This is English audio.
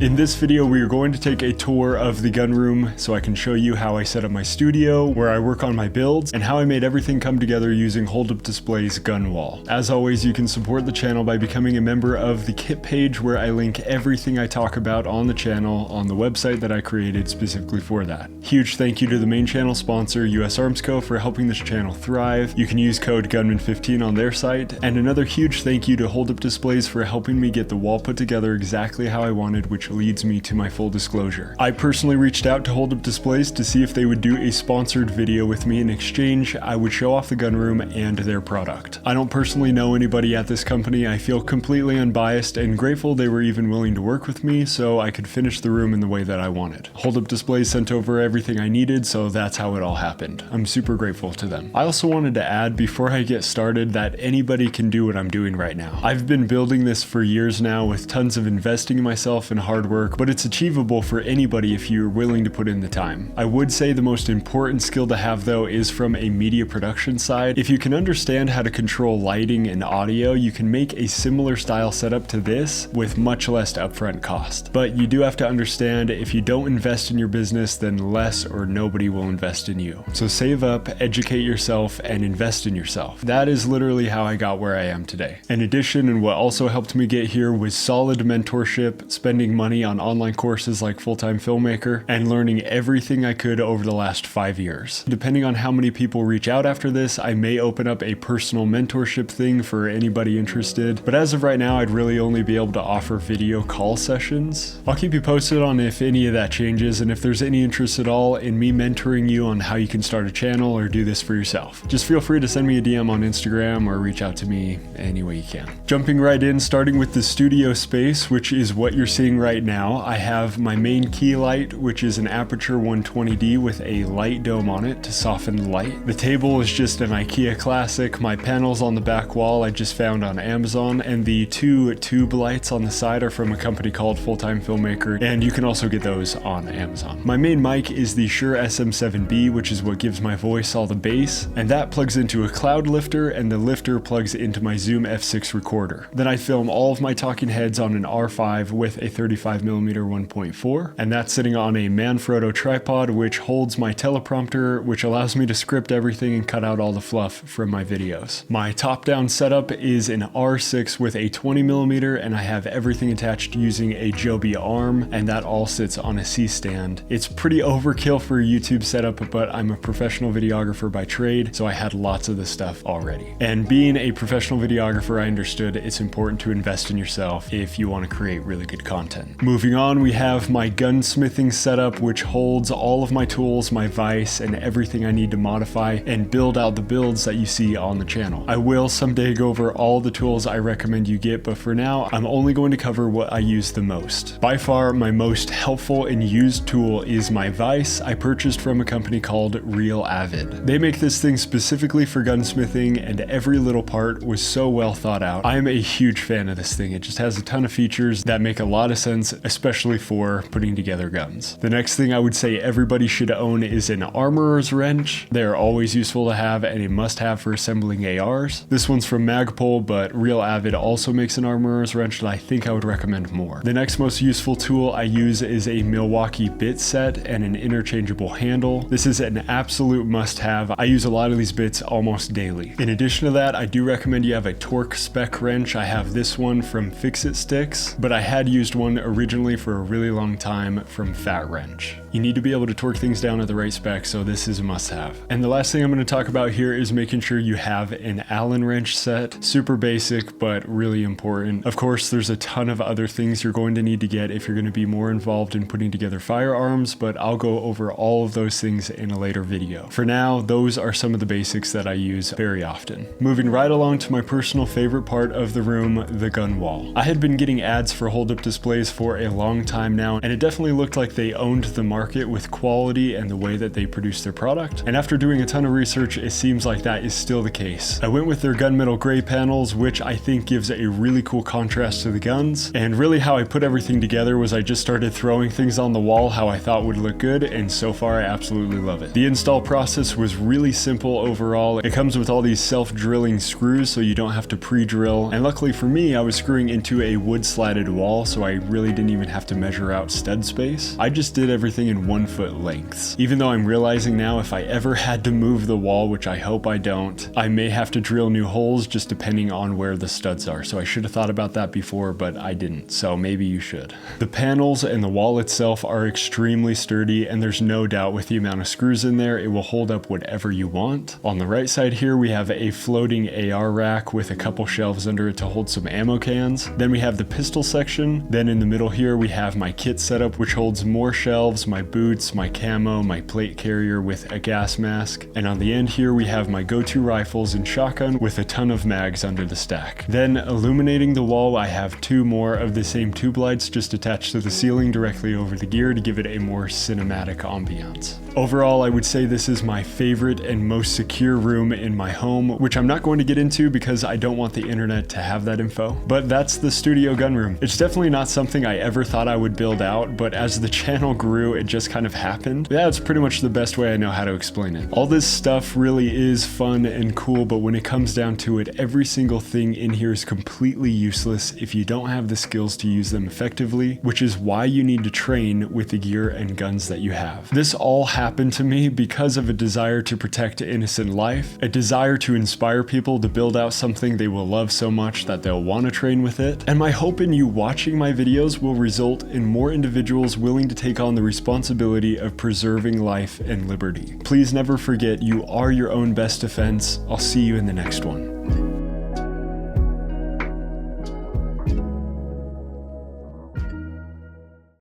In this video, we are going to take a tour of the gun room so I can show you how I set up my studio, where I work on my builds, and how I made everything come together using Hold Up Display's gun wall. As always, you can support the channel by becoming a member of the kit page, where I link everything I talk about on the channel on the website that I created specifically for that. Huge thank you to the main channel sponsor, US Arms Co, for helping this channel thrive. You can use code Gunman15 on their site, and another huge thank you to Hold Up Displays for helping me get the wall put together exactly how I wanted, which leads me to my full disclosure. I personally reached out to Hold Up Displays to see if they would do a sponsored video with me. In exchange, I would show off the gun room and their product. I don't personally know anybody at this company. I feel completely unbiased and grateful they were even willing to work with me so I could finish the room in the way that I wanted. Hold Up Displays sent over everything I needed, so that's how it all happened. I'm super grateful to them. I also wanted to add before I get started that anybody can do what I'm doing right now. I've been building this for years now with tons of investing in myself and hard work, but it's achievable for anybody if you're willing to put in the time. I would say the most important skill to have though is from a media production side. If you can understand how to control lighting and audio, you can make a similar style setup to this with much less upfront cost. But you do have to understand, if you don't invest in your business, then less or nobody will invest in you. So save up, educate yourself, and invest in yourself. That is literally how I got where I am today. In addition, and what also helped me get here was solid mentorship, spending money on online courses like Full-Time Filmmaker, and learning everything I could over the last 5 years. Depending on how many people reach out after this, I may open up a personal mentorship thing for anybody interested, but as of right now, I'd really only be able to offer video call sessions. I'll keep you posted on if any of that changes, and if there's any interest at all in me mentoring you on how you can start a channel or do this for yourself. Just feel free to send me a DM on Instagram or reach out to me any way you can. Jumping right in, starting with the studio space, which is what you're seeing right now. I have my main key light, which is an Aperture 120D with a light dome on it to soften the light. The table is just an IKEA classic. My panels on the back wall I just found on Amazon, and the two tube lights on the side are from a company called Full-Time Filmmaker, and you can also get those on Amazon. My main mic is the Shure SM7B, which is what gives my voice all the bass, and that plugs into a cloud lifter, and the lifter plugs into my Zoom F6 recorder. Then I film all of my talking heads on an R5 with a 35mm 1.4, and that's sitting on a Manfrotto tripod, which holds my teleprompter, which allows me to script everything and cut out all the fluff from my videos. My top-down setup is an R6 with a 20mm, and I have everything attached using a Joby arm, and that all sits on a C-stand. It's pretty overkill for a YouTube setup, but I'm a professional videographer by trade, so I had lots of this stuff already. And being a professional videographer, I understood it's important to invest in yourself if you want to create really good content. Moving on, we have my gunsmithing setup, which holds all of my tools, my vise, and everything I need to modify and build out the builds that you see on the channel. I will someday go over all the tools I recommend you get, but for now, I'm only going to cover what I use the most. By far, my most helpful and used tool is my vise I purchased from a company called Real Avid. They make this thing specifically for gunsmithing, and every little part was so well thought out. I am a huge fan of this thing. It just has a ton of features that make a lot of sense, especially for putting together guns. The next thing I would say everybody should own is an armorer's wrench. They're always useful to have and a must-have for assembling ARs. This one's from Magpul, but Real Avid also makes an armorer's wrench that I think I would recommend more. The next most useful tool I use is a Milwaukee bit set and an interchangeable handle. This is an absolute must-have. I use a lot of these bits almost daily. In addition to that, I do recommend you have a torque spec wrench. I have this one from Fix-It Sticks, but I had used one originally for a really long time from Fat Wrench. You need to be able to torque things down at the right spec, so this is a must-have. And the last thing I'm going to talk about here is making sure you have an Allen wrench set. Super basic, but really important. Of course, there's a ton of other things you're going to need to get if you're going to be more involved in putting together firearms, but I'll go over all of those things in a later video. For now, those are some of the basics that I use very often. Moving right along to my personal favorite part of the room, the gun wall. I had been getting ads for Hold Up Displays for a long time now, and it definitely looked like they owned the market market with quality and the way that they produce their product. And after doing a ton of research, it seems like that is still the case. I went with their gunmetal gray panels, which I think gives a really cool contrast to the guns. And really how I put everything together was I just started throwing things on the wall how I thought would look good, and so far I absolutely love it. The install process was really simple overall. It comes with all these self-drilling screws so you don't have to pre-drill, and luckily for me I was screwing into a wood slatted wall, so I really didn't even have to measure out stud space. I just did everything in 1 foot lengths. Even though I'm realizing now if I ever had to move the wall, which I hope I don't, I may have to drill new holes just depending on where the studs are. So I should have thought about that before, but I didn't, so maybe you should. The panels and the wall itself are extremely sturdy, and there's no doubt with the amount of screws in there, it will hold up whatever you want. On the right side here, we have a floating AR rack with a couple shelves under it to hold some ammo cans. Then we have the pistol section. Then in the middle here, we have my kit setup, which holds more shelves, my boots, my camo, my plate carrier with a gas mask. And on the end here, we have my go-to rifles and shotgun with a ton of mags under the stack. Then illuminating the wall, I have 2 more of the same tube lights just attached to the ceiling directly over the gear to give it a more cinematic ambiance. Overall, I would say this is my favorite and most secure room in my home, which I'm not going to get into because I don't want the internet to have that info. But that's the studio gun room. It's definitely not something I ever thought I would build out, but as the channel grew, it just kind of happened. That's pretty much the best way I know how to explain it. All this stuff really is fun and cool, but when it comes down to it, every single thing in here is completely useless if you don't have the skills to use them effectively, which is why you need to train with the gear and guns that you have. This all happened to me because of a desire to protect innocent life, a desire to inspire people to build out something they will love so much that they'll want to train with it, and my hope in you watching my videos will result in more individuals willing to take on the responsibility of preserving life and liberty. Please never forget, you are your own best defense. I'll see you in the next one.